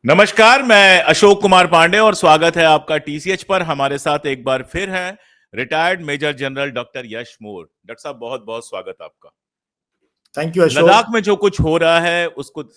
नमस्कार, मैं अशोक कुमार पांडे और स्वागत है आपका टीसीएच पर। हमारे साथ एक बार फिर है रिटायर्ड मेजर जनरल डॉक्टर यश मोर। डॉक्टर साहब, बहुत बहुत स्वागत आपका। Thank you Ladakh Ashok. में जो कुछ हो रहा है उसको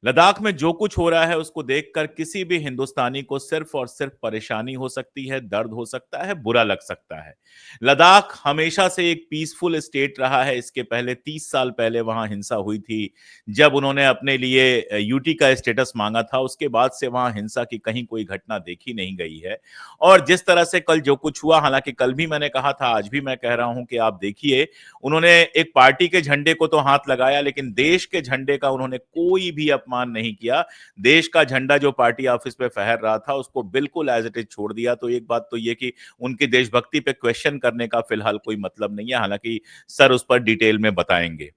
लद्दाख में जो कुछ हो रहा है उसको देखकर किसी भी हिंदुस्तानी को सिर्फ और सिर्फ परेशानी हो सकती है, दर्द हो सकता है, बुरा लग सकता है। लद्दाख हमेशा से एक पीसफुल स्टेट रहा है। इसके पहले 30 साल पहले वहां हिंसा हुई थी, जब उन्होंने अपने लिए यूटी का स्टेटस मांगा था। उसके बाद से वहां हिंसा की कहीं कोई घटना देखी नहीं गई है। और जिस तरह से कल जो कुछ हुआ, हालांकि कल भी मैंने कहा था, आज भी मैं कह रहा हूं कि आप देखिए, उन्होंने एक पार्टी के झंडे को तो हाथ लगाया, लेकिन देश के झंडे का उन्होंने कोई भी अपमान नहीं किया। देश का झंडा जो पार्टी ऑफिस पे फहर रहा था उसको बिल्कुल एज इट इज छोड़ दिया। तो एक बात तो ये कि उनकी देशभक्ति पे क्वेश्चन करने का फिलहाल कोई मतलब नहीं है, हालांकि सर उस पर डिटेल में बताएंगे।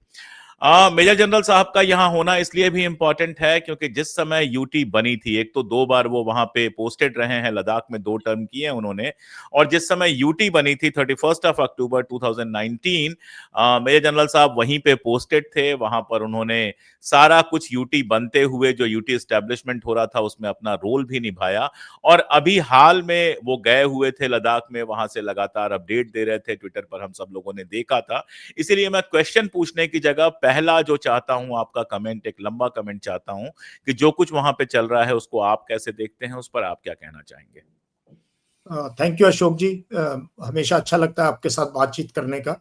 मेजर जनरल साहब का यहाँ होना इसलिए भी इंपॉर्टेंट है क्योंकि जिस समय यूटी बनी थी, एक तो 2 बार वो वहां पे पोस्टेड रहे हैं, लद्दाख में 2 टर्म किए हैं उन्होंने। और जिस समय यूटी बनी थी 31 अक्टूबर 2019, मेजर जनरल साहब वहीं पे पोस्टेड थे। वहां पर उन्होंने सारा कुछ यूटी बनते हुए जो यूटी एस्टेब्लिशमेंट हो रहा था उसमें अपना रोल भी निभाया। और अभी हाल में वो गए हुए थे लद्दाख में, वहां से लगातार अपडेट दे रहे थे, ट्विटर पर हम सब लोगों ने देखा था। इसीलिए मैं क्वेश्चन पूछने की जगह पहला जो चाहता हूं आपका कमेंट, एक लंबा कमेंट चाहता हूं कि जो कुछ वहां पे चल रहा है उसको आप कैसे देखते हैं, उस पर आप क्या कहना चाहेंगे? थैंक यू अशोक जी। हमेशा अच्छा लगता है आपके साथ बातचीत करने का।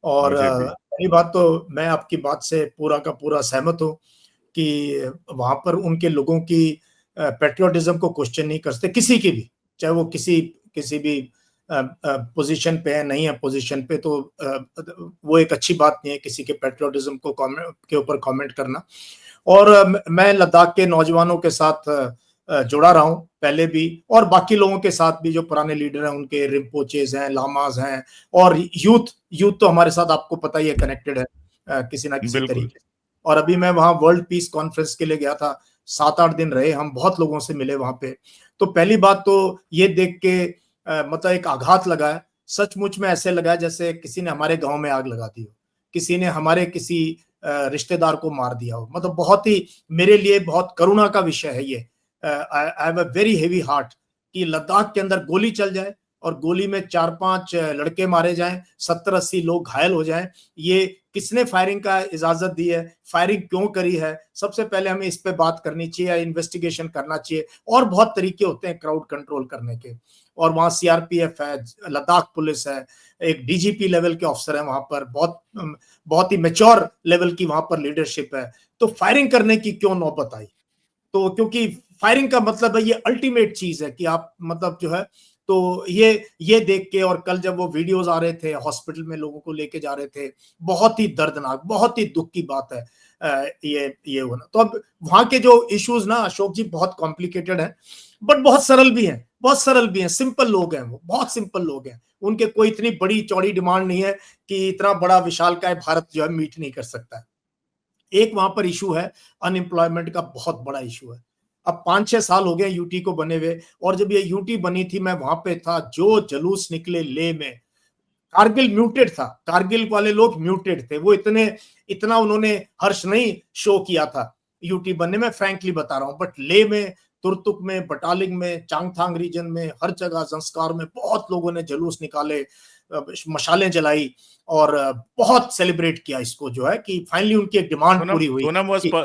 और मुझे भी। पहली बात तो मैं आपकी बात से पूरा का पूरा सहमत हूँ कि वहां पर उनके लोगों की पेट्रियोटिज्म को क्वेश्चन नहीं कर सकते, किसी की भी, चाहे वो किसी किसी भी पोजीशन पे है, नहीं है पोजीशन पे, तो वो एक अच्छी बात नहीं है किसी के पेट्रियोटिज्म को के ऊपर कमेंट करना। और मैं लद्दाख के नौजवानों के साथ जुड़ा रहा हूँ पहले भी, और बाकी लोगों के साथ भी जो पुराने लीडर हैं, उनके रिम्पोचेज हैं, लामाज हैं, और यूथ यूथ तो हमारे साथ आपको पता ही है कनेक्टेड है किसी ना किसी बिल्कुल। तरीके से। और अभी मैं वहां वर्ल्ड पीस कॉन्फ्रेंस के लिए गया था, 7-8 दिन रहे हम, बहुत लोगों से मिले वहां पे। तो पहली बात तो ये देख के मतलब एक आघात लगा है। सचमुच में ऐसे लगा जैसे किसी ने हमारे गांव में आग लगा दी हो, किसी ने हमारे किसी रिश्तेदार को मार दिया हो। मतलब बहुत ही, मेरे लिए बहुत करुणा का विषय है ये। I have a very heavy heart कि लद्दाख के अंदर गोली चल जाए और गोली में 4-5 लड़के मारे जाएं, 70-80 लोग घायल हो जाएं। ये किसने फायरिंग का इजाजत दी है, फायरिंग क्यों करी है, सबसे पहले हमें इस पे बात करनी चाहिए, इन्वेस्टिगेशन करना चाहिए। और बहुत तरीके होते हैं क्राउड कंट्रोल करने के। और वहां सीआरपीएफ है, लद्दाख पुलिस है, एक डीजीपी लेवल के ऑफिसर है वहां पर, बहुत बहुत ही मेच्योर लेवल की वहां पर लीडरशिप है। तो फायरिंग करने की क्यों नौबत आई? तो क्योंकि फायरिंग का मतलब है, ये अल्टीमेट चीज है कि आप मतलब जो है, तो ये देख के, और कल जब वो वीडियोस आ रहे थे हॉस्पिटल में लोगों को लेके जा रहे थे, बहुत ही दर्दनाक, बहुत ही दुख की बात है ये होना। तो अब वहां के जो इश्यूज ना अशोक जी बहुत कॉम्प्लिकेटेड है, बट बहुत सरल भी हैं, बहुत सरल भी हैं। सिंपल लोग हैं, वो बहुत सिंपल लोग हैं। उनके कोई इतनी बड़ी चौड़ी डिमांड नहीं है कि इतना बड़ा विशालकाय भारत जो है मीट नहीं कर सकता है। एक वहां पर इशू है, अनएम्प्लॉयमेंट का बहुत बड़ा इशू है। अब 5-6 साल हो गए यूटी को बने हुए, और जब ये यूटी बनी थी मैं वहां पे था, जो जुलूस निकले ले में, कारगिल म्यूटेड था, कारगिल वाले लोग म्यूटेड थे। वो इतने इतना उन्होंने हर्ष नहीं शो किया था यूटी बनने में, फ्रैंकली बता रहा हूं। बट ले में, तुरतुक में, बटालिंग में, चांगथांग रीजन में, हर जगह संस्कार में बहुत लोगों ने जुलूस निकाले, मशालें जलाई, और बहुत सेलिब्रेट किया इसको, जो है कि फाइनली उनकी एक डिमांड सोनम पूरी हुई।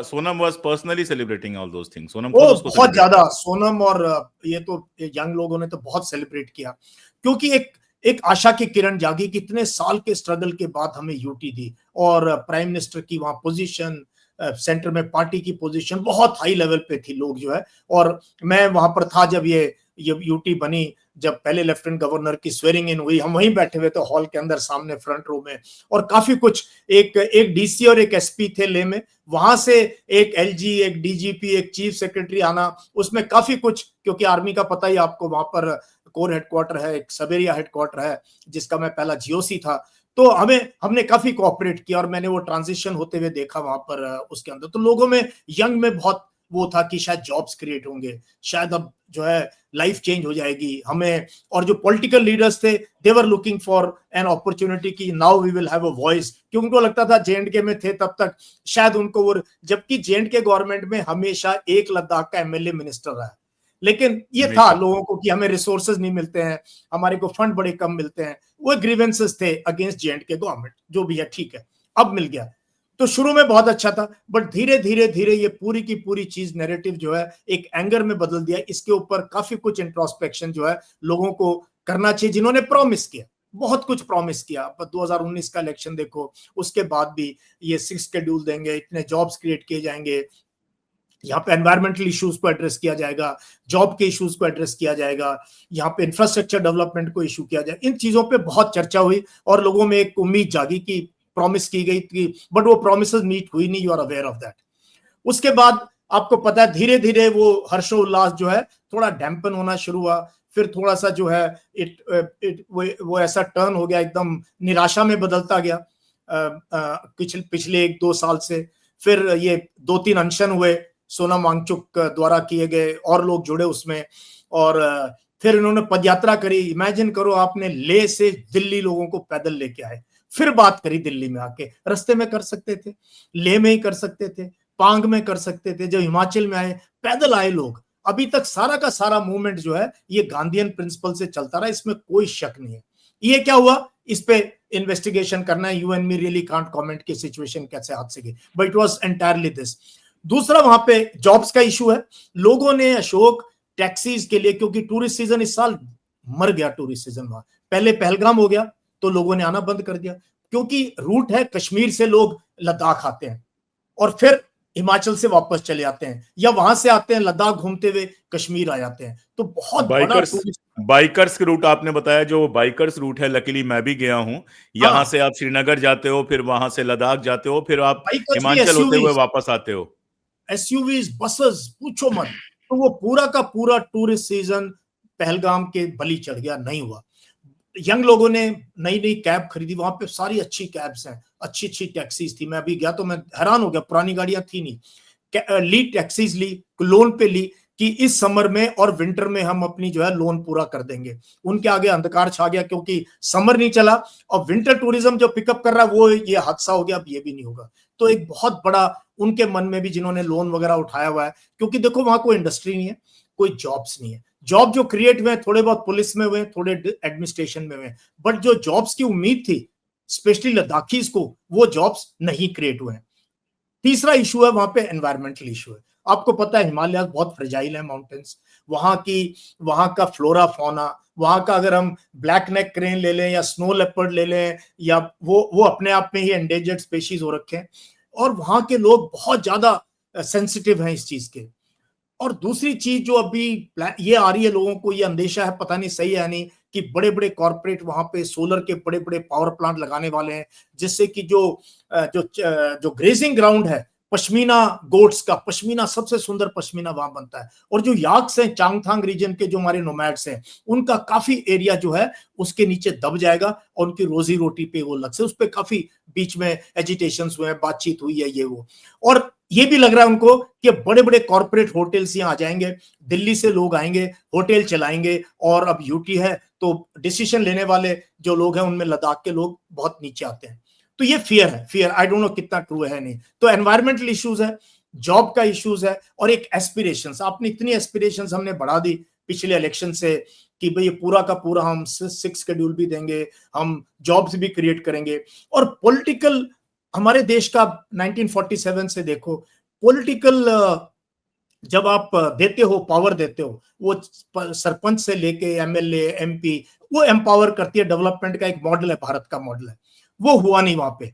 Sonam was personally celebrating all those things. Sonam खुद वो उसको बहुत सेलिब्रेट ज्यादा, करती थी। सोनम और ये तो यंग लोगों ने तो बहुत सेलिब्रेट किया, क्योंकि एक एक आशा की किरण जागी। कितने साल के स्ट्रगल के बाद हमें यूटी दी, और प्राइम मिनिस्टर की वहां पोजीशन, सेंटर में पार्टी की पोजीशन बहुत हाई लेवल पे थी, लोग जो है। और मैं वहां पर था जब ये यूटी बनी, जब पहले लेफ्टिनेंट गवर्नर की स्वेरिंग इन हुई, हम वहीं बैठे हुए थे हॉल के अंदर सामने फ्रंट रो में। और काफी कुछ, एक डीसी और एक एसपी थे ले में, वहां से एक एलजी, एक डीजीपी, एक चीफ सेक्रेटरी आना, उसमें काफी कुछ, क्योंकि आर्मी का पता ही आपको, वहां पर कोर हेडक्वार्टर है, एक सबेरिया हेडक्वार्टर है जिसका मैं पहला जीओसी था। तो हमने काफी कोऑपरेट किया, और मैंने वो ट्रांजिशन होते हुए देखा वहां पर उसके अंदर। तो लोगों में, यंग में बहुत वो था कि शायद जॉब्स क्रिएट होंगे, शायद अब जो है लाइफ चेंज हो जाएगी हमें। और जो पॉलिटिकल लीडर्स थे they were looking for an opportunity कि now we will have a voice, क्योंकि उनको लगता था जेएंडके में थे तब तक शायद उनको वो, जबकि जेएंडके गवर्नमेंट में हमेशा एक लद्दाख का एमएलए मिनिस्टर रहा है, लेकिन ये था हमेशा। लोगों को कि हमें रिसोर्सेज नहीं मिलते हैं, हमारे को फंड बड़े कम मिलते हैं, वो ग्रीवेंसेस थे अगेंस्ट जेएंडके गवर्नमेंट, जो भी है ठीक है, अब मिल गया। तो शुरू में बहुत अच्छा था, बट धीरे धीरे धीरे ये पूरी की पूरी चीज नैरेटिव जो है एक एंगर में बदल दिया। इसके ऊपर काफी कुछ इंट्रोस्पेक्शन जो है लोगों को करना चाहिए, जिन्होंने प्रॉमिस किया, बहुत कुछ प्रॉमिस किया। 2019 का इलेक्शन देखो, उसके बाद भी ये 6 शेड्यूल देंगे, इतने जॉब्स क्रिएट किए जाएंगे, यहाँ पे एनवायरमेंटल इश्यूज को एड्रेस किया जाएगा, जॉब के इश्यूज को एड्रेस किया जाएगा, यहाँ पे इंफ्रास्ट्रक्चर डेवलपमेंट को इशू किया जाए। इन चीजों पे बहुत चर्चा हुई और लोगों में एक उम्मीद जागी कि प्रॉमिस की गई थी, बट वो प्रॉमिसेस मीट हुई नहीं, you are aware of that. उसके बाद आपको पता है धीरे धीरे वो हर्षोल्लास जो है थोड़ा डैम्पन होना शुरू हुआ, फिर थोड़ा सा जो है वो ऐसा टर्न हो गया, एकदम निराशा में बदलता गया पिछले 1-2 साल से। फिर ये 2-3 अनशन हुए सोनम वांगचुक द्वारा किए गए, और लोग जुड़े उसमें, और फिर इन्होंने पदयात्रा करी। इमेजिन करो, आपने लेह से दिल्ली लोगों को पैदल लेके आए, फिर बात करी दिल्ली में आके, रास्ते में कर सकते थे, लेह में ही कर सकते थे, पांग में कर सकते थे, जब हिमाचल में आए पैदल आए लोग। अभी तक सारा का सारा मूवमेंट जो है ये गांधीयन प्रिंसिपल से चलता रहा, इसमें कोई शक नहीं है। ये क्या हुआ, इस पे इन्वेस्टिगेशन करना है, you and me really can't comment की सिचुएशन कैसे हाथ से गई, but it was entirely this. दूसरा वहां पे जॉब्स का इशू है। लोगों ने अशोक टैक्सीज के लिए, क्योंकि टूरिस्ट सीजन इस साल मर गया, टूरिस्ट सीजन वहां पहले पहलगाम हो गया तो लोगों ने आना बंद कर दिया, क्योंकि रूट है कश्मीर से लोग लद्दाख आते हैं और फिर हिमाचल से वापस चले आते हैं, या वहां से आते हैं लद्दाख घूमते हुए कश्मीर आ जाते हैं, तो बहुत बड़ा टूरिस्ट। बाइकर्स के रूट आपने बताया, जो बाइकर्स रूट है, लकीली मैं भी गया हूं। यहां हाँ, से आप श्रीनगर जाते हो, फिर वहां से लद्दाख जाते हो, फिर आप बाइकर्स भी, हिमाचल होते हुए वापस आते हो। एसयूवीज, बसेस, पूछो मत। तो वो पूरा का पूरा टूरिस्ट सीजन पहलगाम के बलि चढ़ गया, नहीं हुआ। यंग लोगों ने नई नई कैब खरीदी, वहां पे सारी अच्छी कैब्स हैं, अच्छी अच्छी टैक्सीज थी। मैं अभी गया तो मैं हैरान हो गया, पुरानी गाड़ियां थी नहीं, ली टैक्सीज, ली लोन पे, ली कि इस समर में और विंटर में हम अपनी जो है लोन पूरा कर देंगे। उनके आगे अंधकार छा गया, क्योंकि समर नहीं चला और विंटर टूरिज्म जो पिकअप कर रहा है वो ये हादसा हो गया, अब ये भी नहीं होगा। तो एक बहुत बड़ा उनके मन में भी, जिन्होंने लोन वगैरह उठाया हुआ है, क्योंकि देखो वहां कोई इंडस्ट्री नहीं है, कोई जॉब्स नहीं है। जॉब जो क्रिएट हुए थोड़े बहुत पुलिस में हुए, थोड़े एडमिनिस्ट्रेशन में हुए, बट जो जॉब्स की उम्मीद थी स्पेशली लद्दाखीज को, वो जॉब्स नहीं क्रिएट हुए। तीसरा इशू है वहां पे एनवायरमेंटल इशू है। आपको पता है हिमालय बहुत फ्रेजाइल है, माउंटेन्स, वहां का फ्लोरा फौना, वहां का अगर हम ब्लैक नेक क्रेन ले लें या स्नो लेपर्ड ले लें, या वो अपने आप में ही एंडेंजर्ड स्पेशीज हो रखे हैं, और वहां के लोग बहुत ज्यादा सेंसिटिव हैं इस चीज के। और दूसरी चीज जो अभी ये आ रही है, लोगों को ये अंदेशा है, पता नहीं सही है नहीं, कि बड़े बड़े कॉर्पोरेट वहां पे सोलर के बड़े बड़े पावर प्लांट लगाने वाले हैं, जिससे कि जो ग्रेजिंग ग्राउंड है पश्मीना गोट्स का, पश्मीना सबसे सुंदर पश्मीना वहां बनता है, और जो याक्स हैं चांगथांग रीजन के, जो हमारे नोमैड्स हैं, उनका काफी एरिया जो है उसके नीचे दब जाएगा, और उनकी रोजी रोटी पे वो लग से, उस पर काफी बीच में एजिटेशंस हुए हैं, बातचीत हुई है ये वो। और ये भी लग रहा है उनको कि बड़े बड़े कॉर्पोरेट होटल्स यहाँ आ जाएंगे, दिल्ली से लोग आएंगे, होटल चलाएंगे, और अब यूटी है तो डिसीजन लेने वाले जो लोग हैं उनमें लद्दाख के लोग बहुत नीचे आते हैं। तो ये फियर है, फियर, आई डोंट नो कितना ट्रू है नहीं। तो एनवायरमेंटल इश्यूज है, जॉब का इश्यूज है, और एक एस्पिरेशंस, आपने इतनी एस्पिरेशंस हमने बढ़ा दी पिछले इलेक्शन से कि भाई ये पूरा का पूरा हम 6 शेड्यूल भी देंगे, हम जॉब्स भी क्रिएट करेंगे। और पॉलिटिकल, हमारे देश का 1947 से देखो, पॉलिटिकल जब आप देते हो, पावर देते हो, वो सरपंच से लेके एमएलए एमपी, वो एम्पावर करती है, डेवलपमेंट का एक मॉडल है, भारत का मॉडल है, वो हुआ नहीं वहां पे।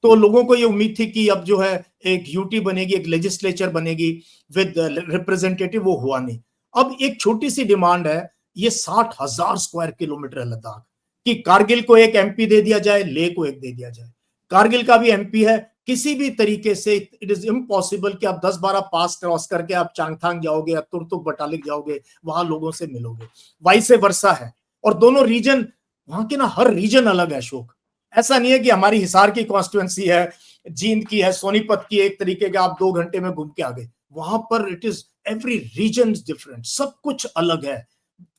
तो लोगों को ये उम्मीद थी कि अब जो है एक यूटी बनेगी, एक लेजिस्लेचर बनेगी विद रिप्रेजेंटेटिव, वो हुआ नहीं। अब एक छोटी सी डिमांड है, ये 60,000 स्क्वायर किलोमीटर है लद्दाख, कि कारगिल को एक एमपी दे दिया जाए, लेह को एक दे दिया जाए। कारगिल का भी एमपी है, किसी भी तरीके से इट इज इम्पॉसिबल कि आप 10-12 पास क्रॉस करके आप चांगथांग जाओगे या तुरतुक बटालिक जाओगे, वहां लोगों से मिलोगे, वाइस वर्सा है। और दोनों रीजन, वहां के ना हर रीजन अलग है अशोक, ऐसा नहीं है कि हमारी हिसार की कॉन्स्टिट्यूएंसी है, जींद की है, सोनीपत की, एक तरीके का आप 2 घंटे में घूम के आ गए, वहां पर it is every region is different, सब कुछ अलग है,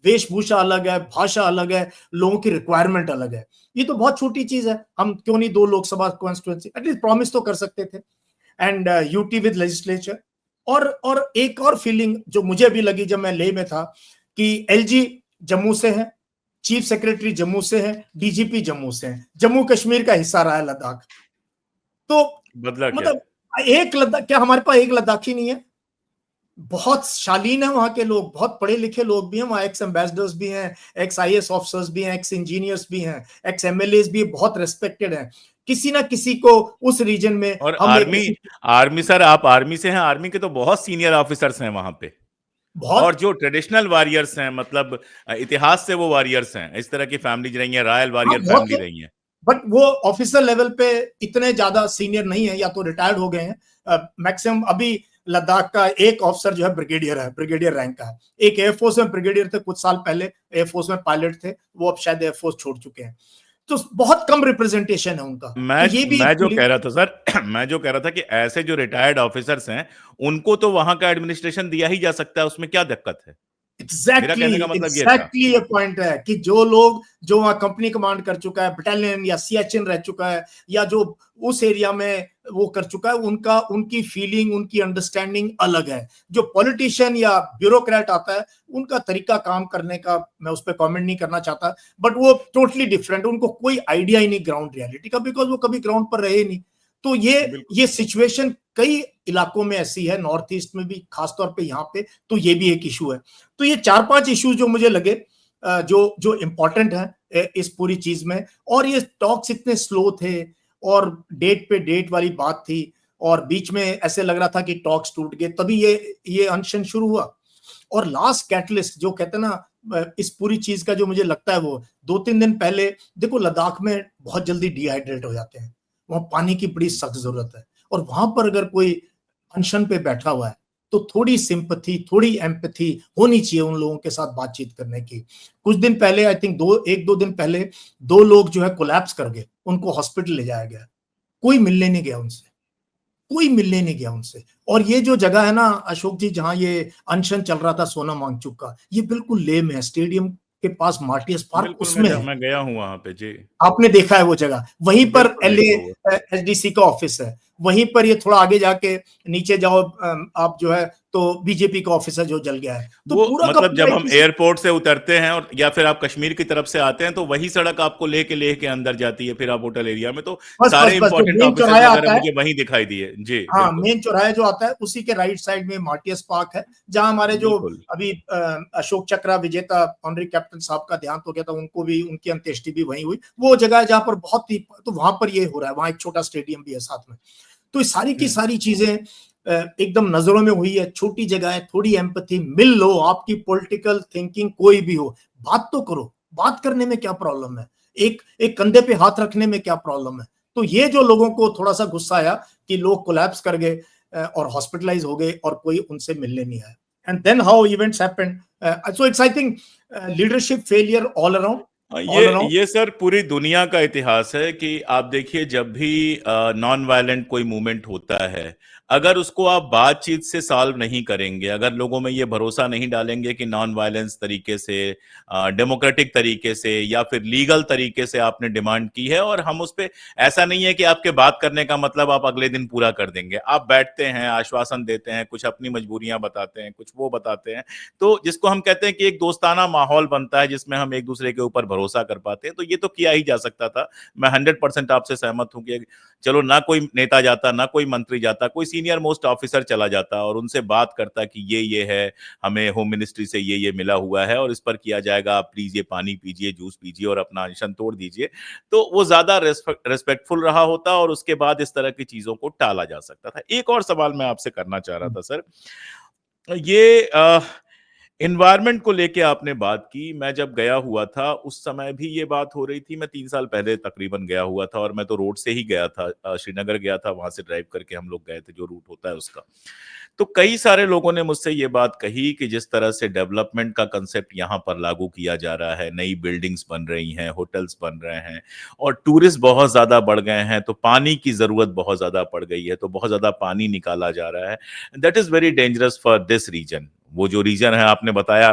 वेशभूषा अलग है, भाषा अलग है, लोगों की रिक्वायरमेंट अलग है। ये तो बहुत छोटी चीज है, हम क्यों नहीं 2 लोकसभा कॉन्स्टिट्यूंसी एटलीस्ट प्रॉमिस तो कर सकते थे। And UT with legislature. और एक और फीलिंग जो मुझे अभी लगी जब मैं लेह में था, कि एलजी जम्मू से है, चीफ सेक्रेटरी जम्मू से है, डीजीपी जम्मू से है, जम्मू कश्मीर का हिस्सा रहा है लद्दाख। तो बदला क्या? मतलब एक लद्दाख क्या, हमारे पास एक लद्दाखी नहीं है? बहुत शालीन है वहां के लोग, बहुत पढ़े लिखे लोग भी हैं वहां, एक्स एम्बेसडर्स भी हैं, एक्स आईएएस ऑफिसर्स भी हैं, एक्स इंजीनियर्स भी हैं, एक्स एमएलए भी बहुत रेस्पेक्टेड हैं। किसी ना किसी को उस रीजन में और हम एक आर्मी, आर्मी सर, आप आर्मी से हैं, आर्मी के तो बहुत सीनियर ऑफिसर्स हैं वहां पे। और बहुत। जो ट्रेडिशनल वॉरियर्स हैं, मतलब इतिहास से वो वॉरियर्स हैं, इस तरह की फैमिली रही है, रॉयल हाँ वॉरियर बहुत फैमिली है, रही है। बट वो ऑफिसर लेवल पे इतने ज्यादा सीनियर नहीं है, या तो रिटायर्ड हो गए हैं मैक्सिमम। अभी लद्दाख का एक ऑफिसर जो है ब्रिगेडियर है, ब्रिगेडियर रैंक का है। एक एयरफोर्स में ब्रिगेडियर थे कुछ साल पहले, एयरफोर्स में पायलट थे, वो अब शायद एयरफोर्स छोड़ चुके हैं। तो बहुत कम रिप्रेजेंटेशन है उनका, तो ये भी मैं एक जो फीलिंग। कह रहा था सर मैं जो कह रहा था कि ऐसे जो रिटायर्ड ऑफिसर्स हैं, उनको तो वहां का एडमिनिस्ट्रेशन दिया ही जा सकता है, उसमें क्या दिक्कत है? मेरा एग्जैक्टली कहने का मतलब ये था। एग्जैक्टली ये पॉइंट है कि जो लोग जो वहां कंपनी कमांड कर चुका है, बटालियन या सियाचिन रह चुका है, या जो उस एरिया में वो कर चुका है, उनका उनकी फीलिंग, उनकी अंडरस्टैंडिंग अलग है। जो पॉलिटिशियन या ब्यूरोक्रेट आता है, उनका तरीका काम करने का मैं उस पर कमेंट नहीं करना चाहता, बट वो टोटली डिफरेंट, उनको कोई आइडिया ही नहीं ग्राउंड रियलिटी का, बिकॉज वो कभी ग्राउंड पर रहे ही नहीं। तो बिल्कुल। ये सिचुएशन कई इलाकों में ऐसी है, नॉर्थ ईस्ट में भी खासतौर पे यहाँ पे, तो ये भी एक इशू है। तो ये 4-5 इश्यूज जो मुझे लगे जो जो इम्पोर्टेंट है इस पूरी चीज में। और ये टॉक्स इतने स्लो थे, और डेट पे डेट वाली बात थी, और बीच में ऐसे लग रहा था कि टॉक्स टूट गए, तभी ये अनशन शुरू हुआ। और लास्ट कैटलिस्ट जो कहते हैं ना इस पूरी चीज का, जो मुझे लगता है वो 2-3 दिन पहले, देखो लद्दाख में बहुत जल्दी डिहाइड्रेट हो जाते हैं, वहां पानी की बड़ी सख्त जरूरत है, और वहां पर अगर कोई अनशन पे बैठा हुआ है, तो थोड़ी सिंपथी, थोड़ी एम्पैथी होनी चाहिए उन लोगों के साथ बातचीत करने की। कुछ दिन पहले, आई थिंक 1-2 दिन पहले, 2 लोग जो है कोलैप्स कर गए, उनको हॉस्पिटल ले जाया गया, कोई मिलने नहीं गया उनसे, कोई मिलने नहीं गया उनसे। और ये जो जगह है ना अशोक जी, जहां ये अनशन चल रहा था सोनम वांगचुक का, ये बिल्कुल लेह में है, स्टेडियम के पास मार्टियस पार्क बिल्कुल, उसमें है। मैं गया हूं वहां पे जी। आपने देखा है वो जगह, वहीं पर बिल्कुल एलए देखा हुआ। एचडीसी का ऑफिस है, वहीं पर ये थोड़ा आगे जाके नीचे जाओ आप जो है, तो बीजेपी का ऑफिस है जो जल गया है, तो वो पूरा का मतलब पूरा जब एक हम एयरपोर्ट से उतरते हैं और या फिर आप कश्मीर की तरफ से आते हैं, तो वही सड़क आपको लेह के अंदर जाती है, फिर आप होटल एरिया में, तो बस बस सारे बस जो इंपॉर्टेंट मेन ऑफिसेज चौराया वगैरह आता है, मुझे वहीं दिखाई दिए जी। हाँ बिल्कुल। मेन चौराहे जो आता है उसी के राइट साइड में मार्टियस पार्क है, जहां हमारे जो बिल्कुल। अभी अशोक चक्रा विजेता ऑनरी कैप्टन साहब का देहांत हो गया था, उनको भी उनकी अंत्येष्टि भी वहीं हुई, वो जगह है जहां पर बहुत ही, तो वहां पर ये हो रहा है, वहां एक छोटा स्टेडियम भी है साथ में। तो ये सारी की हम्म। सारी चीजें एकदम नजरों में हुई है, छोटी जगह है, थोड़ी एम्पैथी मिल लो, आपकी पॉलिटिकल थिंकिंग कोई भी हो, बात तो करो, बात करने में क्या प्रॉब्लम है, एक एक कंधे पे हाथ रखने में क्या प्रॉब्लम है। तो ये जो लोगों को थोड़ा सा गुस्सा आया कि लोग कोलैप्स कर गए और हॉस्पिटलाइज हो गए और कोई उनसे मिलने नहीं आया, and then how events happened. So it's I think leadership failure all around, all around. ये सर पूरी दुनिया का इतिहास है कि आप देखिए, जब भी नॉन वायलेंट कोई मूवमेंट होता है, अगर उसको आप बातचीत से सॉल्व नहीं करेंगे, अगर लोगों में ये भरोसा नहीं डालेंगे कि नॉन वायलेंस तरीके से, डेमोक्रेटिक तरीके से या फिर लीगल तरीके से आपने डिमांड की है, और हम उस पे, ऐसा नहीं है कि आपके बात करने का मतलब आप अगले दिन पूरा कर देंगे, आप बैठते हैं, आश्वासन देते हैं, कुछ अपनी मजबूरियां बताते हैं, कुछ वो बताते हैं, तो जिसको हम कहते हैं कि एक दोस्ताना माहौल बनता है जिसमें हम एक दूसरे के ऊपर भरोसा कर पाते हैं, तो ये तो किया ही जा सकता था। मैं 100% आपसे सहमत हूं कि चलो ना कोई नेता जाता, ना कोई मंत्री जाता, कोई सीनियर मोस्ट ऑफिसर चला जाता और उनसे बात करता कि ये है, हमें होम मिनिस्ट्री से ये मिला हुआ है और इस पर किया जाएगा, आप प्लीज ये पानी पीजिए, जूस पीजिए और अपना अनशन तोड़ दीजिए, तो वो ज्यादा रेस्पेक्टफुल रहा होता और उसके बाद इस तरह की चीजों को टाला जा सकता था। एक और सवाल मैं आपसे करना चाह रहा था सर, ये एनवायरनमेंट को लेके आपने बात की। मैं जब गया हुआ था उस समय भी ये बात हो रही थी, मैं 3 साल पहले तकरीबन गया हुआ था, और मैं तो रोड से ही गया था, श्रीनगर गया था, वहां से ड्राइव करके हम लोग गए थे, जो रूट होता है उसका। तो कई सारे लोगों ने मुझसे ये बात कही कि जिस तरह से डेवलपमेंट का कंसेप्ट यहाँ पर लागू किया जा रहा है, नई बिल्डिंग्स बन रही हैं, होटल्स बन रहे हैं और टूरिस्ट बहुत ज़्यादा बढ़ गए हैं, तो पानी की ज़रूरत बहुत ज़्यादा पड़ गई है, तो बहुत ज़्यादा पानी निकाला जा रहा है। That is very dangerous for this region. वो जो रीजन है आपने बताया,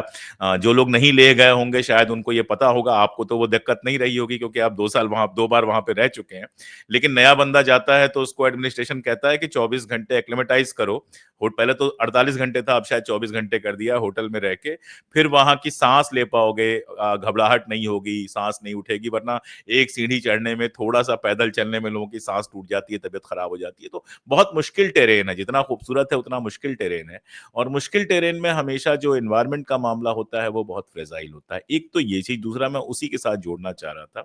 जो लोग नहीं ले गए होंगे शायद उनको ये पता होगा, आपको तो वो दिक्कत नहीं रही होगी क्योंकि आप 2 साल वहाँ 2 बार वहाँ पे रह चुके हैं। लेकिन नया बंदा जाता है तो उसको एडमिनिस्ट्रेशन कहता है कि 24 घंटे एक्लिमेटाइज़ करो। होट पहले तो 48 घंटे था, अब शायद 24 घंटे कर दिया होटल में रह के। फिर वहाँ की साँस ले पाओगे, घबराहट नहीं होगी, साँस नहीं उठेगी, वरना एक सीढ़ी चढ़ने में, थोड़ा-सा पैदल चलने में लोगों की साँस टूट जाती है, तबीयत खराब हो जाती है। तो बहुत मुश्किल टेरेन है, जितना खूबसूरत है उतना मुश्किल टेरेन है। और मुश्किल टेरेन में हमेशा जो एनवायरनमेंट का मामला होता है वो बहुत फ्रेजाइल होता है। एक तो ये चीज़, दूसरा मैं उसी के साथ जोड़ना चाह रहा था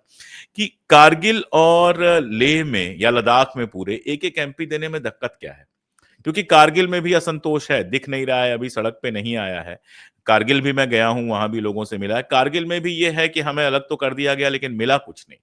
कि कारगिल और लेह में या लद्दाख में पूरे एक-एक एमपी देने में दिक्कत क्या है? क्योंकि कारगिल में भी असंतोष है, दिख नहीं रहा है, अभी सड़क पे नहीं आया है। कारगिल भी मैं गया हूँ, वहाँ भी लोगों से मिला है। कारगिल में भी ये है कि हमें अलग तो कर दिया गया लेकिन मिला कुछ नहीं।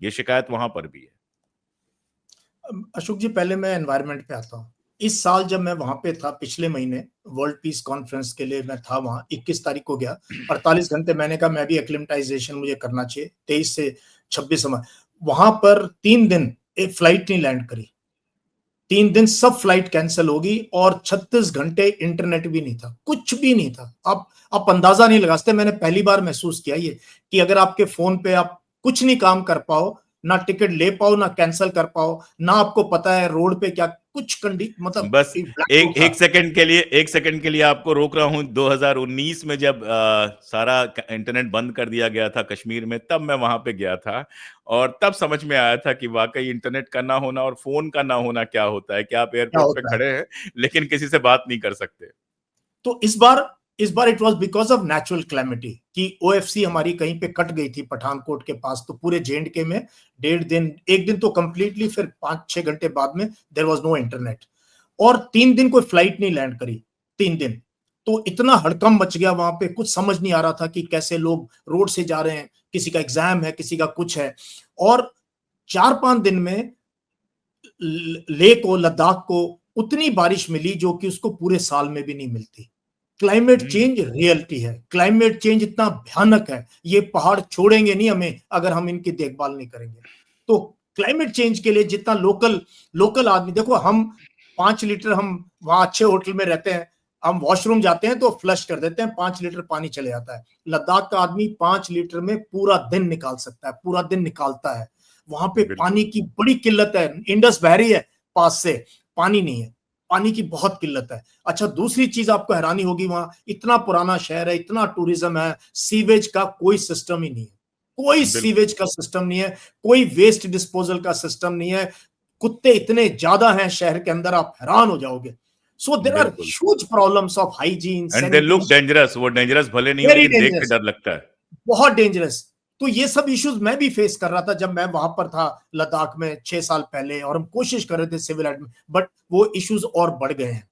ये शिकायत वहाँ पर भी है। अशोक जी, पहले मैं एनवायरनमेंट पे आता हूँ। इस साल जब मैं वहां पे था, पिछले महीने वर्ल्ड पीस कॉन्फ्रेंस के लिए मैं था वहां, 21 तारीख को गया। 48 घंटे मैंने कहा मैं भी एक्लिमेटाइजेशन मुझे करना चाहिए। 23 से 26 समय वहां पर 3 दिन एक फ्लाइट नहीं लैंड करी। 3 दिन सब फ्लाइट कैंसिल होगी और 36 घंटे इंटरनेट भी नहीं था, कुछ भी नहीं था। आप अंदाजा नहीं लगा सकते। मैंने पहली बार महसूस किया ये कि अगर आपके फोन पे आप कुछ नहीं काम कर पाओ, ना टिकट ले पाओ, ना कैंसिल कर पाओ, ना आपको पता है रोड पे क्या कुछ मतलब बस एक ब्लैक एक होल था। एक सेकंड के लिए, एक सेकंड के लिए आपको रोक रहा हूँ। 2019 में जब सारा इंटरनेट बंद कर दिया गया था कश्मीर में, तब मैं वहां पे गया था और तब समझ में आया था कि वाकई इंटरनेट का ना होना और फोन का ना होना क्या होता है कि आप क्या एयरपोर्ट पे होता है? खड़े हैं लेकिन किसी से बात नहीं कर सकते। तो इस बार it was because of natural calamity कि ओएफसी हमारी कहीं पे कट गई थी पठानकोट के पास, तो पूरे जेएंडके में 1.5 दिन, एक दिन तो कंप्लीटली, फिर 5-6 घंटे बाद में देयर वाज नो इंटरनेट। और 3 दिन कोई फ्लाइट नहीं लैंड करी। 3 दिन तो इतना हड़कंप मच गया वहां पे, कुछ समझ नहीं आ रहा था कि कैसे लोग रोड से जा रहे हैं, किसी का एग्जाम है, किसी का कुछ है। और 4-5 दिन में लेह को, लद्दाख को उतनी बारिश मिली जो कि उसको पूरे साल में भी नहीं मिलती। क्लाइमेट हम्म। चेंज रियलिटी है। क्लाइमेट चेंज इतना भयानक है, ये पहाड़ छोड़ेंगे नहीं हमें अगर हम इनकी देखभाल नहीं करेंगे। तो क्लाइमेट चेंज के लिए जितना लोकल लोकल आदमी, देखो हम 5 लीटर, हम वहां अच्छे होटल में रहते हैं, हम वॉशरूम जाते हैं तो फ्लश कर देते हैं, 5 लीटर पानी चले जाता है। लद्दाख का आदमी 5 लीटर में पूरा दिन निकाल सकता है, पूरा दिन निकालता है। वहां पे बिल्कुल। पानी की बड़ी किल्लत है। इंडस बह रही है पास से, पानी नहीं है, पानी की बहुत किल्लत है। अच्छा, दूसरी चीज आपको हैरानी होगी, वहां इतना पुराना शहर है, इतना टूरिज्म है, सीवेज का कोई सिस्टम ही नहीं है। कोई बिल्कुल। सीवेज का सिस्टम नहीं है, कोई वेस्ट डिस्पोजल का सिस्टम नहीं है। कुत्ते इतने ज्यादा हैं शहर के अंदर, आप हैरान हो जाओगे। सो देर आर बिल्कुल। Huge problems of hygiene, and they look sanitation. Dangerous, वो डेंजरस भले नहीं हो वेरी लेकिन देख के डेंजरस, डर लगता है। बहुत डेंजरस। तो ये सब इश्यूज मैं भी फेस कर रहा था जब मैं वहां पर था लद्दाख में 6 साल पहले, और हम कोशिश कर रहे थे सिविल एडमिन, बट वो इश्यूज और बढ़ गए हैं।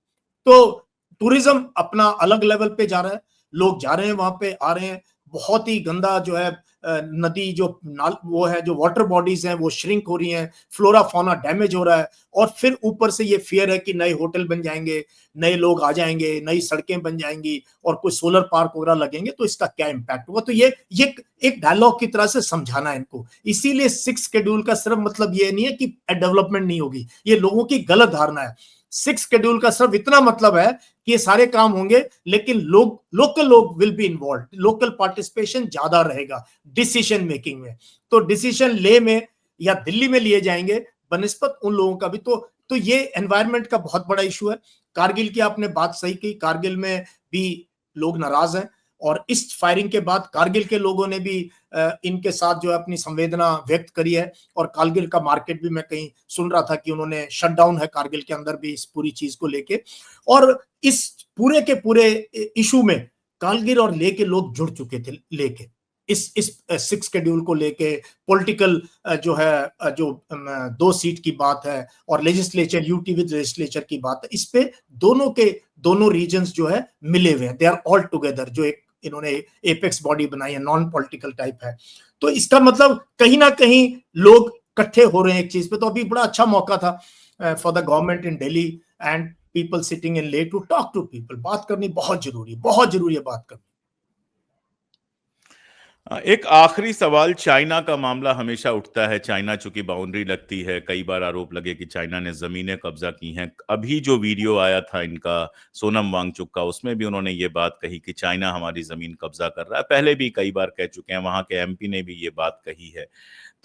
तो टूरिज्म अपना अलग लेवल पे जा रहा है, लोग जा रहे हैं वहां पे, आ रहे हैं। बहुत ही गंदा जो है नदी, जो नाल वो है, जो वाटर बॉडीज हैं वो श्रिंक हो रही हैं, फ्लोरा फौना डैमेज हो रहा है। और फिर ऊपर से ये फियर है कि नए होटल बन जाएंगे, नए लोग आ जाएंगे, नई सड़कें बन जाएंगी और कोई सोलर पार्क वगैरह लगेंगे तो इसका क्या इम्पैक्ट होगा। तो ये एक डायलॉग की तरह से समझाना है इनको। इसीलिए 6 शेड्यूल का सिर्फ मतलब ये नहीं है कि डेवलपमेंट नहीं होगी, ये लोगों की गलत धारणा है। 6 शेड्यूल का सिर्फ इतना मतलब है कि ये सारे काम होंगे लेकिन लोकल लोग will be involve, local participation ज्यादा रहेगा डिसीजन मेकिंग में। तो डिसीजन ले में या दिल्ली में लिए जाएंगे बनिस्बत उन लोगों का भी। तो ये एनवायरनमेंट का बहुत बड़ा इशू है। कारगिल की आपने बात सही की, कारगिल में भी लोग नाराज हैं, और इस फायरिंग के बाद कारगिल के लोगों ने भी इनके साथ जो है अपनी संवेदना व्यक्त करी है। और कारगिल का मार्केट भी मैं कहीं सुन रहा था कि उन्होंने शटडाउन है कारगिल के अंदर भी इस पूरी चीज को लेके। और इस पूरे के पूरे इशू में कारगिल और लेह के लोग जुड़ चुके थे, लेके इस 6 शेड्यूल को लेके। पॉलिटिकल जो है, जो 2 सीट की बात है, और लेजिस्लेचर, यूटी विद लेजिस्लेचर की बात है, इस पे दोनों रीजन्स जो है मिले हुए हैं, दे आर ऑल टुगेदर। जो एक इन्होंने एपेक्स बॉडी बनाई है, नॉन पॉलिटिकल टाइप है। तो इसका मतलब कहीं ना कहीं लोग इकट्ठे हो रहे हैं एक चीज पे। तो अभी बड़ा अच्छा मौका था for the government in Delhi and people sitting in late to talk to people. बात करनी बहुत जरूरी है बात करनी। एक आखिरी सवाल, चाइना का मामला हमेशा उठता है। चाइना चूंकि बाउंड्री लगती है, कई बार आरोप लगे कि चाइना ने जमीनें कब्जा की हैं। अभी जो वीडियो आया था इनका सोनम वांगचुक का, उसमें भी उन्होंने ये बात कही कि चाइना हमारी जमीन कब्जा कर रहा है। पहले भी कई बार कह चुके हैं, वहां के एमपी ने भी ये बात कही है।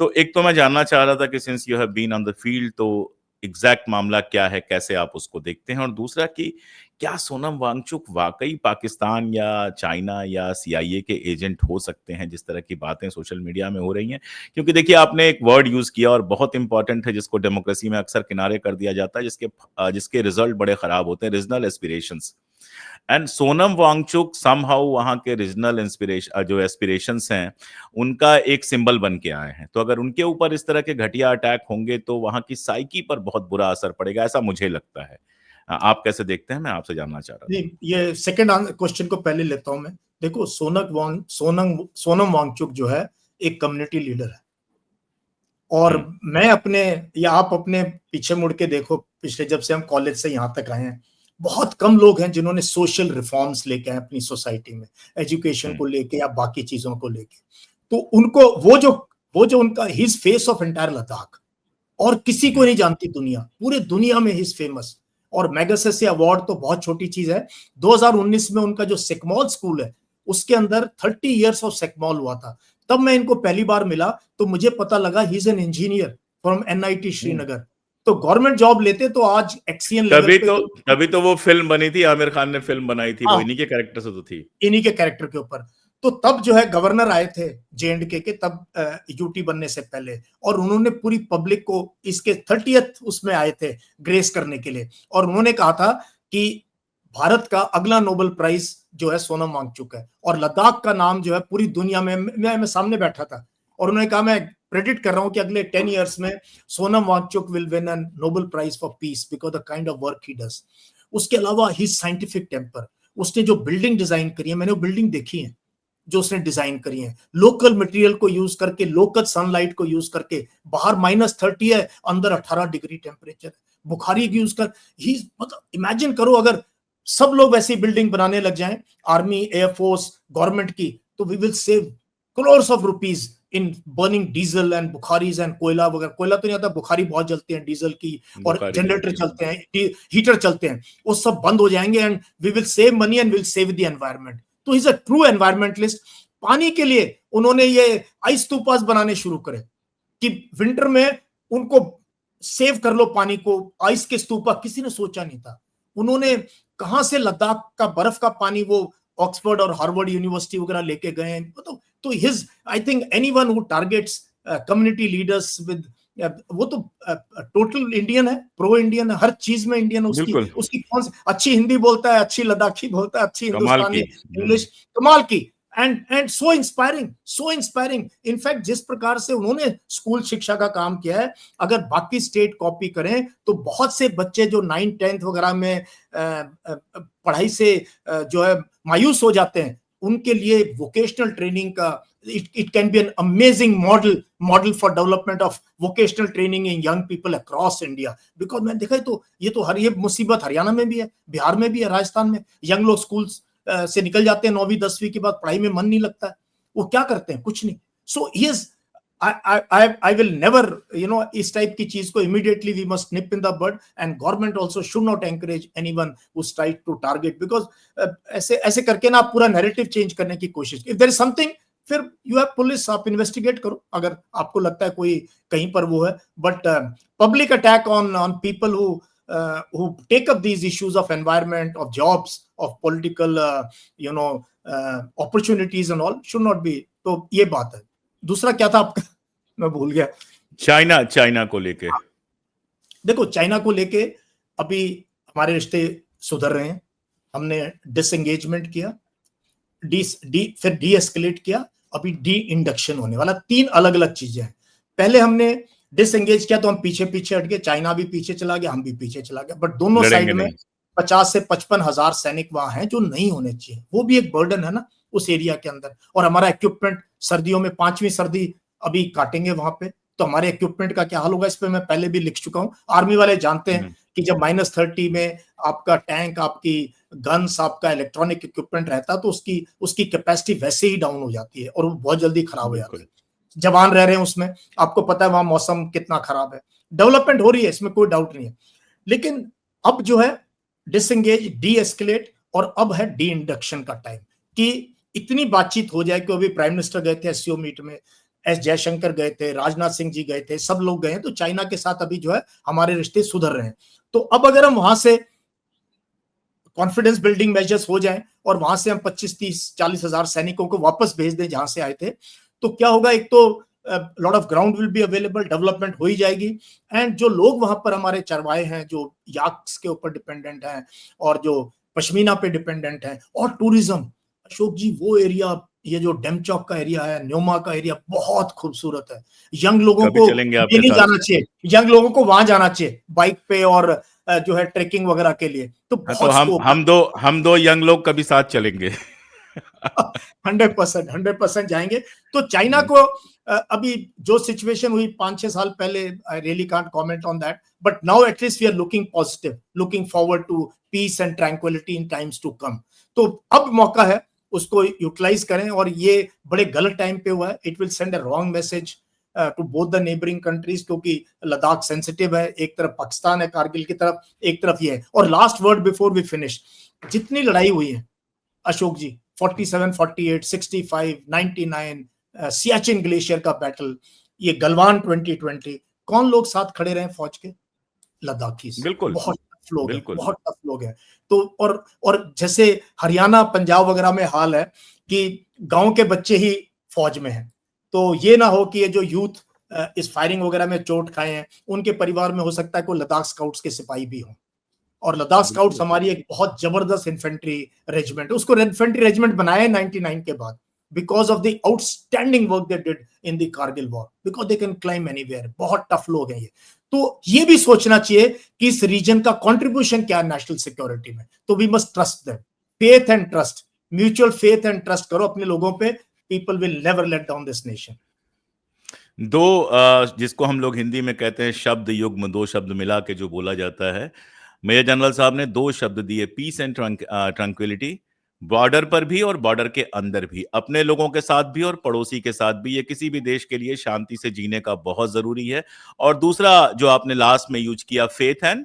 तो एक तो मैं जानना चाह रहा था कि since you have been on the field, तो एग्जैक्ट मामला क्या है, कैसे आप उसको देखते हैं? और दूसरा कि क्या सोनम वांगचुक वाकई पाकिस्तान या चाइना या सीआईए के एजेंट हो सकते हैं, जिस तरह की बातें सोशल मीडिया में हो रही हैं? क्योंकि देखिए, आपने एक वर्ड यूज किया और बहुत इंपॉर्टेंट है, जिसको डेमोक्रेसी में अक्सर किनारे कर दिया जाता है, जिसके रिजल्ट बड़े खराब होते हैं, regional aspirations. And Sonam Wangchuk somehow वहां के रीजनल इंस्पिरेशन, जो एस्पिरेशंस हैं, उनका एक सिंबल बन के आए हैं। तो अगर उनके ऊपर इस तरह के घटिया अटैक होंगे तो वहां की साइकी पर बहुत बुरा असर पड़ेगा, ऐसा मुझे लगता है। आप कैसे देखते हैं, मैं आपसे जानना चाह रहा था। नहीं, ये सेकंड क्वेश्चन को पहले लेता हूं मैं। देखो, सोनम वांगचुक जो है एक कम्युनिटी लीडर है, और मैं अपने या आप अपने पीछे मुड़ के देखो, पिछले जब से हम कॉलेज से यहाँ तक आए हैं, बहुत कम लोग हैं जिन्होंने सोशल रिफॉर्म्स लेके आए अपनी सोसाइटी में, एजुकेशन को लेके या बाकी चीजों को लेके। तो उनको वो जो उनका his face of entire Ladakh, और किसी को नहीं जानती दुनिया, पूरे दुनिया में हिज फेमस। और मैगसेसे अवार्ड तो बहुत छोटी चीज है। 2019 में उनका जो सेकमॉल स्कूल है, उसके अंदर 30 इयर्स ऑफ सेकमॉल हुआ था। तब मैं इनको पहली बार मिला तो मुझे पता लगा he is an engineer from NIT Srinagar. तो गवर्नमेंट जॉब लेते तो आज एक्सीएन लेवल पे, तभी तो वो फिल्म बनी थी, आमिर खान ने फिल्म बनाई थी, वो इन्हीं के कैरेक्टर से तो थी, इन्हीं के कैरेक्टर के ऊपर। तो तब जो है गवर्नर आए थे जेएंडके के, तब यूटी बनने से पहले, और उन्होंने पूरी पब्लिक को इसके 30th उसमें आए थे ग्रेस करने के लिए, और उन्होंने कहा था कि भारत का अगला नोबेल प्राइज जो है सोनम वांगचुक है, और लद्दाख का नाम जो है पूरी दुनिया में, मैं सामने बैठा था और उन्होंने कहा मैं प्रेडिक्ट कर रहा हूं कि अगले 10 इयर्स में Sonam Wangchuk will win an Nobel prize for peace because the kind of work he does. उसके अलावा ही साइंटिफिक टेम्पर, उसने जो बिल्डिंग डिजाइन करी है, मैंने वो बिल्डिंग देखी है जो उसने डिजाइन करी है, लोकल मटेरियल को यूज करके, लोकल सनलाइट को यूज करके। बाहर -30 है, अंदर 18 डिग्री टेम्परेचर, बुखारी यूज कर ही, मतलब इमेजिन करो अगर सब लोग वैसी बिल्डिंग बनाने लग जाएं, आर्मी, एयरफोर्स, गवर्नमेंट की, तो we will save crores of rupees in burning diesel and बुखारीज एंड कोयला वगैरह। कोयला तो नहीं आता, बुखारी बहुत जलती है डीजल की, और जनरेटर चलते हैं, हीटर चलते हैं, वो सब बंद हो जाएंगे and we will save money and will save the environment. तो इज अ ट्रू एनवायरमेंटलिस्ट। पानी के लिए उन्होंने ये आइस स्तूपास बनाने शुरू करे कि विंटर में उनको सेव कर लो पानी को, आइस के स्तूपा, किसी ने सोचा नहीं था। उन्होंने कहां से लद्दाख का बर्फ का पानी वो ऑक्सफोर्ड और हार्वर्ड यूनिवर्सिटी वगैरह लेके गए। तो his, I think anyone who targets community leaders with, वो तो टोटल इंडियन है, प्रो इंडियन है, हर चीज में इंडियन। उसकी कौन सी अच्छी हिंदी बोलता है, अच्छी लद्दाखी बोलता है, अच्छी हिंदुस्तानी इंग्लिश, कमाल की। And so inspiring. इनफैक्ट जिस प्रकार से उन्होंने स्कूल शिक्षा का काम किया है, अगर बाकी स्टेट कॉपी करें तो बहुत से बच्चे जो 9th 10th वगैरह में पढ़ाई से जो है मायूस हो जाते हैं, उनके लिए वोकेशनल ट्रेनिंग का it can be an amazing model for development of vocational training in young people across India. Because मैंने देखा तो ये मुसीबत हरियाणा में भी है, बिहार में भी है, राजस्थान में। यंग लोग स्कूल से निकल जाते हैं 9वीं 10वीं के बाद, पढ़ाई में मन नहीं लगता है, वो क्या करते हैं? कुछ नहीं। So I will never, इस टाइप की चीज को immediately we must nip in the bud, and government also should not encourage anyone who's tried to target, because ऐसे करके ना आप पूरा narrative change करने की कोशिश। If there is something, फिर यू हैव पुलिस, आप इन्वेस्टिगेट करो अगर आपको लगता है कोई कहीं पर वो है। But public attack on people who take up these issues of environment, of jobs, of political opportunities and all should not be। तो ये बात है। दूसरा क्या था आपका? मैं भूल गया। चाइना को लेके। देखो, चाइना को लेके अभी हमारे रिश्ते सुधर रहे हैं। हमने डिसएंगेजमेंट किया, फिर डी एस्केलेट किया, अभी डी इंडक्शन होने वाला। 3 अलग अलग चीजें हैं। पहले हमने डिसएंगेज किया तो हम पीछे हट गए, चाइना भी पीछे चला गया, हम भी पीछे चला गया। बट दोनों साइड में 50 से 55 हजार सैनिक वहां हैं जो नहीं होने चाहिए। वो भी एक बर्डन है ना उस एरिया के अंदर। और हमारा इक्विपमेंट, सर्दियों में 5वीं सर्दी अभी काटेंगे वहां पे, तो हमारे इक्विपमेंट का क्या हाल होगा, इस पे मैं पहले भी लिख चुका हूं। आर्मी वाले जानते हैं कि जब -30 में आपका टैंक, आपकी गन्स, आपका इलेक्ट्रॉनिक इक्विपमेंट रहता, तो उसकी कैपेसिटी वैसे ही डाउन हो जाती है और वो बहुत जल्दी खराब हो जाता है। जवान रह रहे हैं उसमें, आपको पता है वहां मौसम कितना खराब है। डेवलपमेंट हो रही है, इसमें कोई डाउट नहीं है, लेकिन अब जो है डिसएंगेज, डी एस्केलेट, और अब है डी इंडक्शन का टाइम, कि इतनी बातचीत हो जाए कि अभी प्राइम मिनिस्टर गए थे एससीओ मीट में, एस जयशंकर गए थे, राजनाथ सिंह जी गए थे, सब लोग गए हैं, तो चाइना के साथ अभी जो है हमारे रिश्ते सुधर रहे हैं। तो अब अगर हम वहां से कॉन्फिडेंस बिल्डिंग मेजर्स हो जाएं और वहां से हम 25, 30, 40 हजार सैनिकों को वापस भेज दें जहां से आए थे, तो क्या होगा, एक तो lot of ground will be available, development हो ही जाएगी, एंड जो लोग वहां पर हमारे चरवाए हैं, जो याक्स के ऊपर डिपेंडेंट हैं और जो पश्मीना पे डिपेंडेंट हैं, और टूरिज्म, अशोक जी वो एरिया, ये जो डेमचौक का एरिया है, न्योमा का एरिया बहुत खूबसूरत है। यंग लोगों को ये नहीं जाना चाहिए, यंग लोगों को वहां जाना चाहिए बाइक पे और जो है ट्रेकिंग वगैरह के लिए, तो बहुत स्कोप है। हम दो यंग लोग कभी साथ चलेंगे। 100% जाएंगे। तो चाइना को अभी जो सिचुएशन हुई 5-6 साल पहले, I really can't comment on that, but now at least we are looking positive, looking forward to peace and tranquility in times to come. तो अब मौका है, उसको यूटिलाइज करें, और ये बड़े गलत टाइम पे हुआ है। It will send a wrong message to both the neighbouring countries, क्योंकि लद्दाख सेंसिटिव है, एक तरफ पाकिस्तान है कारगिल की तरफ, एक तरफ ये है। और last word before we finish, जितनी लड़ाई हुई है अशोक जी, 47, 48, 65, 99, सियाचिन ग्लेशियर का बैटल, ये गलवान 2020, कौन लोग साथ खड़े रहे फौज के? लद्दाखी। बिल्कुल, बहुत टफ लोग हैं, बिल्कुल, बहुत टफ लोग हैं। तो और जैसे हरियाणा पंजाब वगैरह में हाल है कि गांव के बच्चे ही फौज में हैं, तो ये ना हो कि ये जो यूथ इस फायरिंग वगैरह में चोट खाए हैं, उनके परिवार में हो सकता है कोई लद्दाख स्काउट्स के सिपाही भी हों। और लद्दाख स्काउट्स हमारी एक बहुत जबरदस्त इन्फेंट्री रेजिमेंट, उसको इन्फेंट्री रेजिमेंट बनाया 99 के बाद, because of the outstanding work they did in the Kargil war, because they can climb anywhere. बहुत टफ लोग हैं ये। तो ये भी सोचना चाहिए कि इस रीजन का कंट्रीब्यूशन क्या है नेशनल सिक्योरिटी में। तो we must trust them, faith and trust, mutual faith and trust करो अपने लोगों पे। People will never let down this nation. जिसको हम लोग हिंदी में कहते हैं शब्द युग्म, दो शब्द मिला के जो बोला जाता है, मेजर जनरल साहब ने दो शब्द दिए, पीस एंड ट्रंक्विलिटी, बॉर्डर पर भी और बॉर्डर के अंदर भी, अपने लोगों के साथ भी और पड़ोसी के साथ भी। ये किसी भी देश के लिए शांति से जीने का बहुत जरूरी है। और दूसरा जो आपने लास्ट में यूज किया, faith and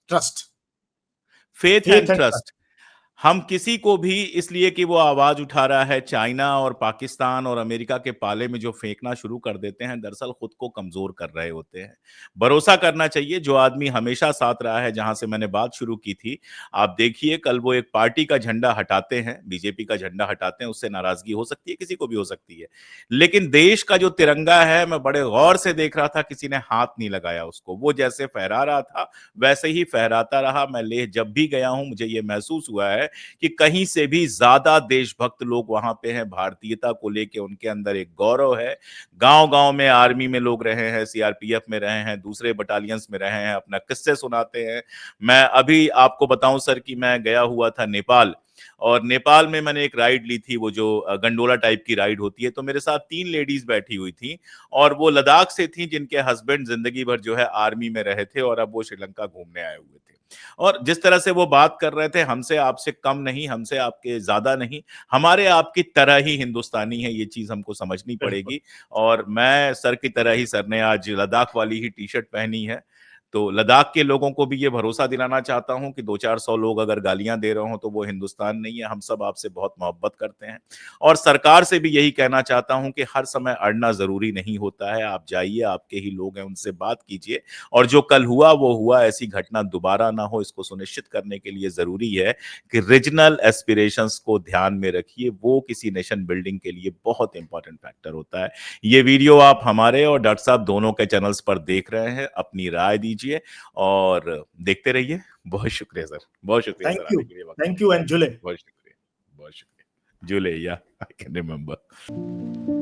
trust, faith and trust. हम किसी को भी इसलिए कि वो आवाज उठा रहा है चाइना और पाकिस्तान और अमेरिका के पाले में जो फेंकना शुरू कर देते हैं, दरअसल खुद को कमजोर कर रहे होते हैं। भरोसा करना चाहिए, जो आदमी हमेशा साथ रहा है, जहां से मैंने बात शुरू की थी, आप देखिए कल वो एक पार्टी का झंडा हटाते हैं, बीजेपी का झंडा हटाते हैं, उससे नाराजगी हो सकती है, किसी को भी हो सकती है, लेकिन देश का जो तिरंगा है, मैं बड़े गौर से देख रहा था, किसी ने हाथ नहीं लगाया उसको। वो जैसे फहरा रहा था वैसे ही फहराता रहा। मैं लेह जब भी गया हूं, मुझे ये महसूस हुआ है कि कहीं से भी ज्यादा देशभक्त लोग वहां पे हैं। भारतीयता को लेके उनके अंदर एक गौरव है। गांव-गांव में आर्मी में लोग रहे हैं, सीआरपीएफ में रहे हैं, दूसरे बटालियंस में रहे हैं, अपना किस्से सुनाते हैं। मैं अभी आपको बताऊं सर कि मैं गया हुआ था नेपाल, और नेपाल में मैंने एक राइड ली थी, वो जो गंडोला टाइप की राइड होती है। तो मेरे साथ 3 लेडीज बैठी हुई थी, और वो लद्दाख से थी, जिनके हस्बैंड जिंदगी भर जो है आर्मी में रहे थे, और अब वो श्रीलंका घूमने आए हुए थे। और जिस तरह से वो बात कर रहे थे, हमसे आपसे कम नहीं, हमसे आपके ज्यादा नहीं, हमारे आपकी तरह ही हिंदुस्तानी है, ये चीज हमको समझनी पड़ेगी। और मैं सर की तरह ही, सर ने आज लद्दाख वाली ही टी शर्ट पहनी है, तो लद्दाख के लोगों को भी ये भरोसा दिलाना चाहता हूं कि 200-400 लोग अगर गालियां दे रहे हो तो वो हिंदुस्तान नहीं है। हम सब आपसे बहुत मोहब्बत करते हैं, और सरकार से भी यही कहना चाहता हूं कि हर समय अड़ना जरूरी नहीं होता है। आप जाइए, आपके ही लोग हैं, उनसे बात कीजिए, और जो कल हुआ वो हुआ, ऐसी घटना दोबारा ना हो, इसको सुनिश्चित करने के लिए जरूरी है कि रीजनल एस्पिरेशंस को ध्यान में रखिए। वो किसी नेशन बिल्डिंग के लिए बहुत इंपॉर्टेंट फैक्टर होता है। ये वीडियो आप हमारे और डॉक्टर साहब दोनों के चैनल्स पर देख रहे हैं, अपनी राय दीजिए और देखते रहिए। बहुत शुक्रिया सर, बहुत शुक्रिया सर आने के लिए। थैंक यू एंड जुले। बहुत शुक्रिया, बहुत शुक्रिया। जुले, या आई कैन रिमेम्बर।